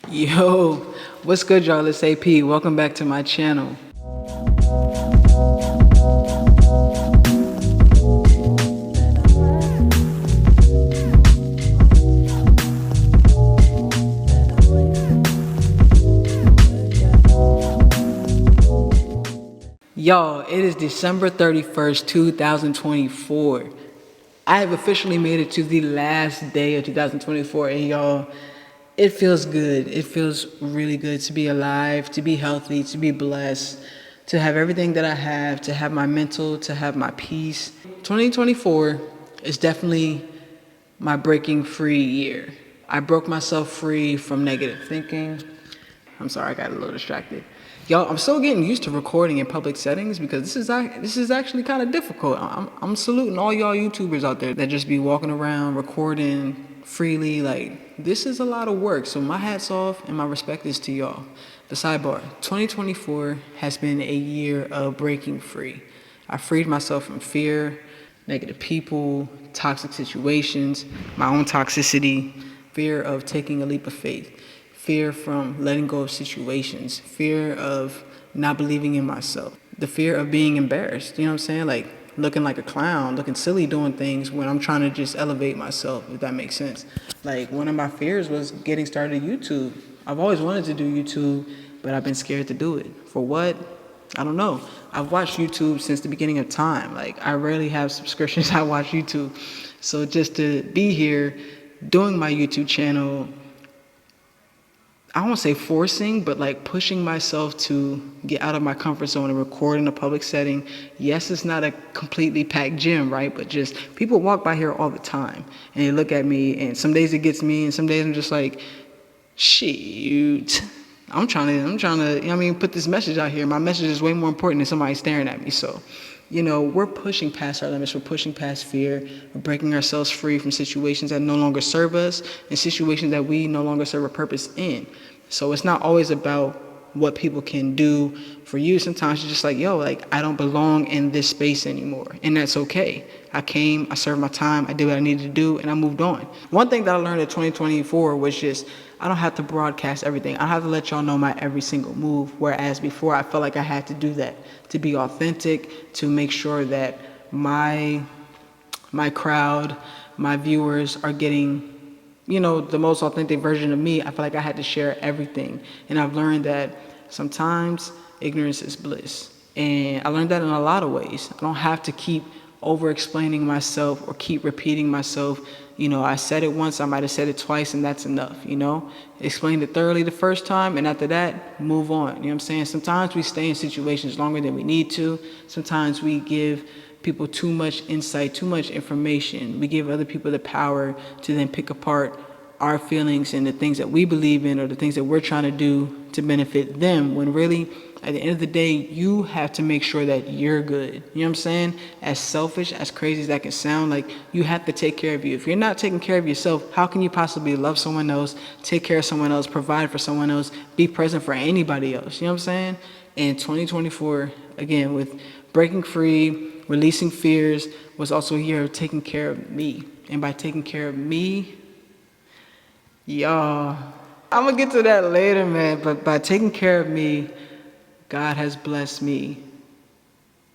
Yo, what's good, y'all? It's AP. Welcome back to my channel. Y'all, it is December 31st, 2024. I have officially made it to the last day of 2024, and y'all, it feels good. It feels really good to be alive, to be healthy, to be blessed, to have everything that I have, to have my mental, to have my peace. 2024 is definitely my breaking free year. I broke myself free from negative thinking. I'm sorry, I got a little distracted. Y'all, I'm still getting used to recording in public settings because this is actually kind of difficult. I'm saluting all y'all YouTubers out there that just be walking around recording freely. Like, this is a lot of work. So my hat's off and my respect is to y'all. The sidebar, 2024 has been a year of breaking free. I freed myself from fear, negative people, toxic situations, my own toxicity, fear of taking a leap of faith, fear from letting go of situations, fear of not believing in myself, the fear of being embarrassed, you know what I'm saying? Like looking like a clown, looking silly doing things when I'm trying to just elevate myself, if that makes sense. Like one of my fears was getting started YouTube. I've always wanted to do YouTube, but I've been scared to do it. For what? I don't know. I've watched YouTube since the beginning of time. Like I rarely have subscriptions. I watch YouTube. So just to be here doing my YouTube channel, I won't say forcing, but like pushing myself to get out of my comfort zone and record in a public setting. Yes, it's not a completely packed gym, right? But just people walk by here all the time and they look at me, and some days it gets me and some days I'm just like, shoot. I'm trying to, you know what I mean, put this message out here. My message is way more important than somebody staring at me. So, you know, we're pushing past our limits. We're pushing past fear. We're breaking ourselves free from situations that no longer serve us and situations that we no longer serve a purpose in. So it's not always about what people can do for you. Sometimes you're just like, yo, like I don't belong in this space anymore. And that's okay. I came, I served my time, I did what I needed to do, and I moved on. One thing that I learned in 2024 was just, I don't have to broadcast everything. I don't have to let y'all know my every single move. Whereas before I felt like I had to do that to be authentic, to make sure that my crowd, my viewers are getting, you know, the most authentic version of me. I feel like I had to share everything. And I've learned that sometimes ignorance is bliss. And I learned that in a lot of ways. I don't have to keep over explaining myself or keep repeating myself. You know, I said it once, I might have said it twice, and that's enough, you know? Explain it thoroughly the first time, and after that, move on. You know what I'm saying? Sometimes we stay in situations longer than we need to. Sometimes we give people too much insight, too much information. We give other people the power to then pick apart our feelings and the things that we believe in or the things that we're trying to do to benefit them, when really at the end of the day you have to make sure that you're good. You know what I'm saying? As selfish, as crazy as that can sound, like you have to take care of you. If you're not taking care of yourself, how can you possibly love someone else, take care of someone else, provide for someone else, be present for anybody else? You know what I'm saying? And 2024, again, with breaking free, releasing fears, was also a year of taking care of me. And by taking care of me, y'all, I'm gonna get to that later, man, but by taking care of me, God has blessed me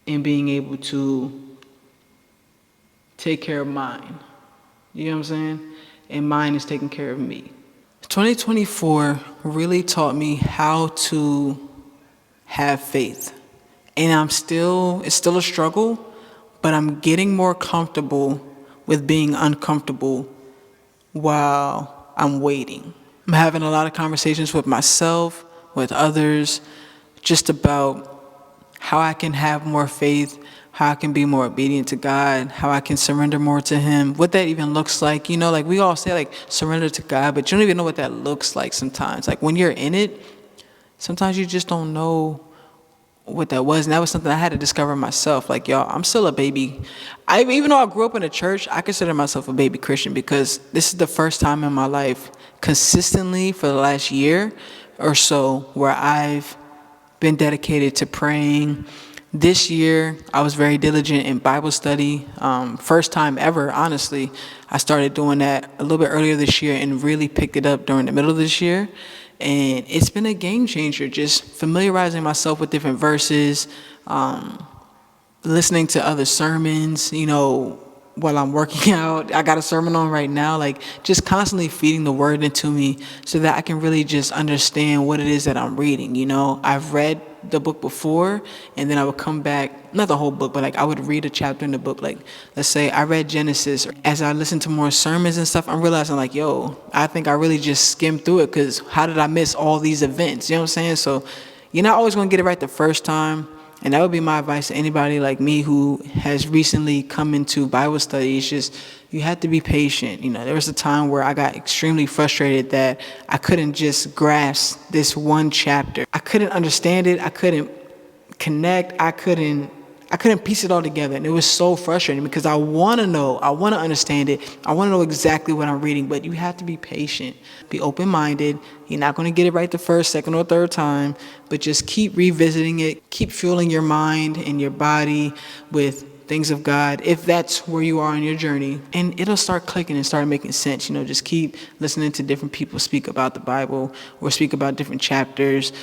in being able to take care of mine. You know what I'm saying? And mine is taking care of me. 2024 really taught me how to have faith. And it's still a struggle, but I'm getting more comfortable with being uncomfortable while I'm waiting. I'm having a lot of conversations with myself, with others, just about how I can have more faith, how I can be more obedient to God, how I can surrender more to Him, what that even looks like. You know, like we all say like surrender to God, but you don't even know what that looks like sometimes. Like when you're in it, sometimes you just don't know what that was. And that was something I had to discover myself. Like, y'all, I'm still a baby. Even though I grew up in a church, I consider myself a baby Christian because this is the first time in my life consistently for the last year or so where I've been dedicated to praying. This year, I was very diligent in Bible study. First time ever, honestly. I started doing that a little bit earlier this year and really picked it up during the middle of this year. And it's been a game changer, just familiarizing myself with different verses, listening to other sermons, while I'm working out. I got a sermon on right now, like just constantly feeding the word into me so that I can really just understand what it is that I'm reading. I've read the book before, and then I would come back, not the whole book, but like I would read a chapter in the book. Like, let's say I read Genesis. As I listen to more sermons and stuff, I'm realizing like, yo, I think I really just skimmed through it, because how did I miss all these events? You know what I'm saying? So you're not always going to get it right the first time. And that would be my advice to anybody like me who has recently come into Bible study. It's just, you have to be patient. There was a time where I got extremely frustrated that I couldn't just grasp this one chapter. I couldn't understand it. I couldn't connect. I couldn't piece it all together. And it was so frustrating because I want to know, I want to understand it. I want to know exactly what I'm reading, but you have to be patient, be open-minded. You're not going to get it right the first, second, or third time, but just keep revisiting it. Keep fueling your mind and your body with things of God, if that's where you are on your journey, and it'll start clicking and start making sense. Just keep listening to different people speak about the Bible or speak about different chapters,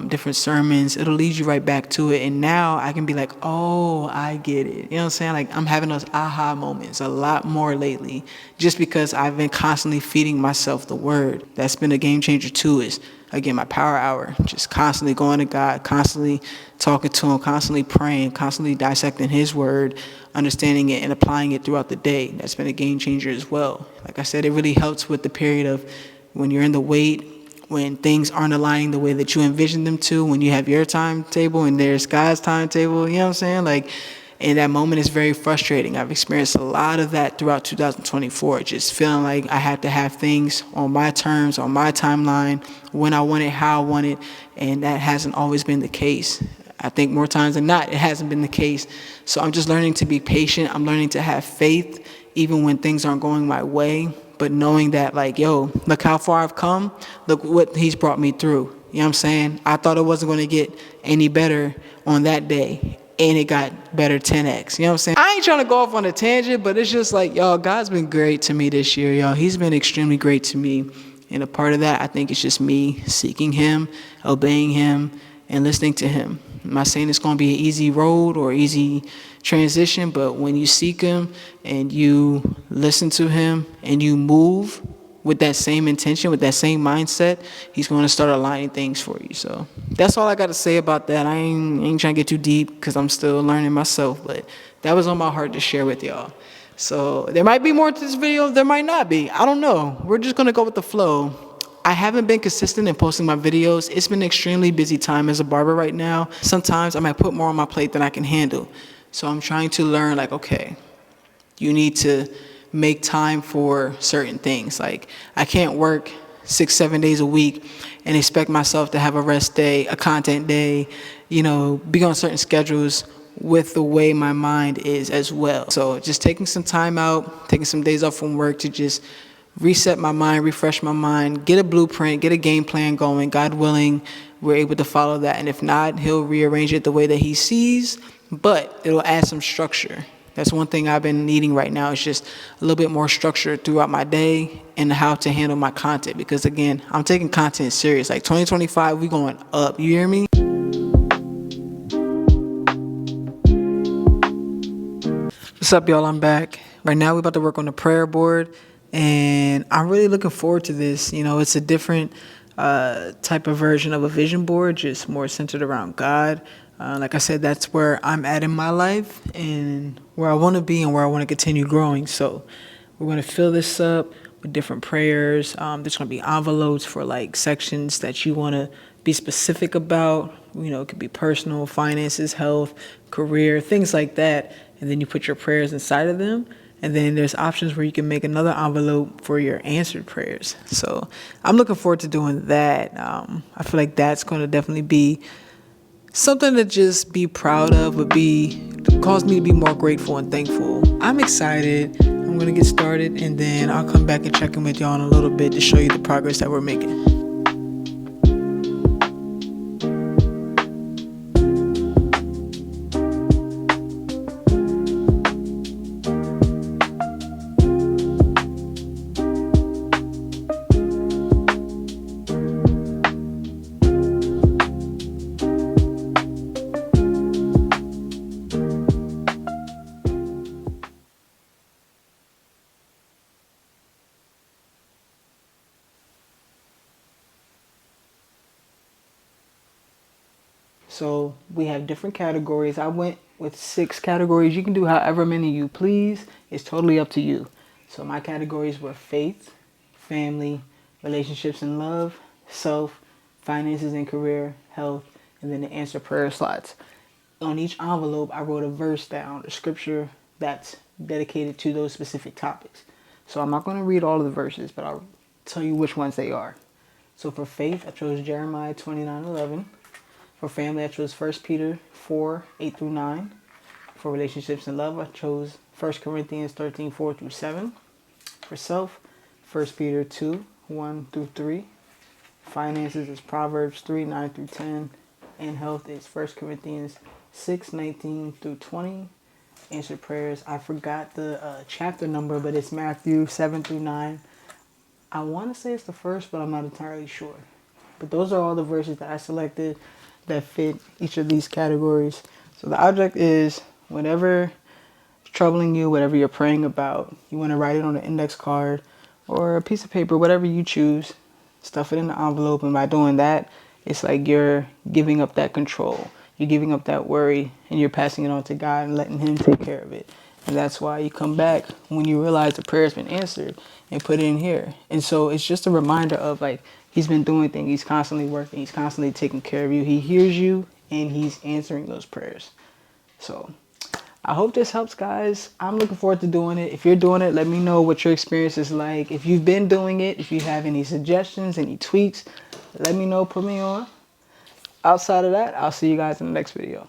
different sermons. It'll lead you right back to it, and now I can be like, oh, I get it. You know what I'm saying? Like, I'm having those aha moments a lot more lately, just because I've been constantly feeding myself the word. That's been a game changer too, is again, my power hour, just constantly going to God, constantly talking to him, constantly praying, constantly dissecting his word, understanding it and applying it throughout the day. That's been a game changer as well. Like I said, it really helps with the period of when you're in the wait, when things aren't aligning the way that you envision them to, when you have your timetable and there's God's timetable, you know what I'm saying? Like, and that moment is very frustrating. I've experienced a lot of that throughout 2024, just feeling like I had to have things on my terms, on my timeline, when I want it, how I want it, and that hasn't always been the case. I think more times than not, it hasn't been the case. So I'm just learning to be patient. I'm learning to have faith, even when things aren't going my way, but knowing that, like, yo, look how far I've come. Look what he's brought me through. You know what I'm saying? I thought it wasn't going to get any better on that day, and it got better 10x. You know what I'm saying? I ain't trying to go off on a tangent, but it's just like, y'all, God's been great to me this year, y'all. He's been extremely great to me. And a part of that, I think, is just me seeking him, obeying him, and listening to him. I'm not saying it's going to be an easy road or easy transition, but when you seek him and you listen to him and you move with that same intention, with that same mindset, he's going to start aligning things for you. So that's all I got to say about that. I ain't trying to get too deep because I'm still learning myself, but that was on my heart to share with y'all. So there might be more to this video. There might not be. I don't know. We're just going to go with the flow. I haven't been consistent in posting my videos. It's been an extremely busy time as a barber right now. Sometimes I might put more on my plate than I can handle. So I'm trying to learn, like, okay, you need to make time for certain things. Like, I can't work 6-7 days a week and expect myself to have a rest day, a content day, be on certain schedules with the way my mind is as well. So just taking some time out, taking some days off from work to just reset my mind, refresh my mind, get a blueprint, get a game plan going. God willing, we're able to follow that. And if not, he'll rearrange it the way that he sees, but it'll add some structure. That's one thing I've been needing right now, is just a little bit more structure throughout my day and how to handle my content. Because again, I'm taking content serious. Like 2025, we going up. You hear me? What's up, y'all? I'm back. Right now, we're about to work on the prayer board, and I'm really looking forward to this. It's a different type of version of a vision board, just more centered around God. Like I said, that's where I'm at in my life and where I want to be and where I want to continue growing. So we're going to fill this up with different prayers. There's going to be envelopes for like sections that you want to be specific about. It could be personal, finances, health, career, things like that. And then you put your prayers inside of them. And then there's options where you can make another envelope for your answered prayers. So I'm looking forward to doing that. I feel like that's going to definitely be something to just be proud of, would cause me to be more grateful and thankful. I'm excited. I'm going to get started, and then I'll come back and check in with y'all in a little bit to show you the progress that we're making. So we have different categories. I went with 6 categories. You can do however many you please. It's totally up to you. So my categories were faith, family, relationships and love, self, finances and career, health, and then the answer prayer slots. On each envelope, I wrote a verse down, a scripture that's dedicated to those specific topics. So I'm not going to read all of the verses, but I'll tell you which ones they are. So for faith, I chose Jeremiah 29:11. For family, I chose 1 Peter 4:8 through 9. For relationships and love, I chose 1 Corinthians 13:4 through 7. For self, 1 Peter 2:1 through 3. Finances is Proverbs 3:9 through 10. And health is 1 Corinthians 6:19 through 20. Answered prayers, I forgot the chapter number, but it's Matthew 7 through 9. I want to say it's the first, but I'm not entirely sure. But those are all the verses that I selected that fit each of these categories. So the object is whatever is troubling you, whatever you're praying about, you want to write it on an index card or a piece of paper, whatever you choose, stuff it in the envelope. And by doing that, it's like you're giving up that control. You're giving up that worry and you're passing it on to God and letting Him take care of it. And that's why you come back when you realize the prayer's been answered and put it in here. And so it's just a reminder of like, He's been doing things. He's constantly working. He's constantly taking care of you. He hears you and He's answering those prayers. So I hope this helps, guys. I'm looking forward to doing it. If you're doing it, let me know what your experience is like. If you've been doing it, if you have any suggestions, any tweaks, let me know. Put me on. Outside of that, I'll see you guys in the next video.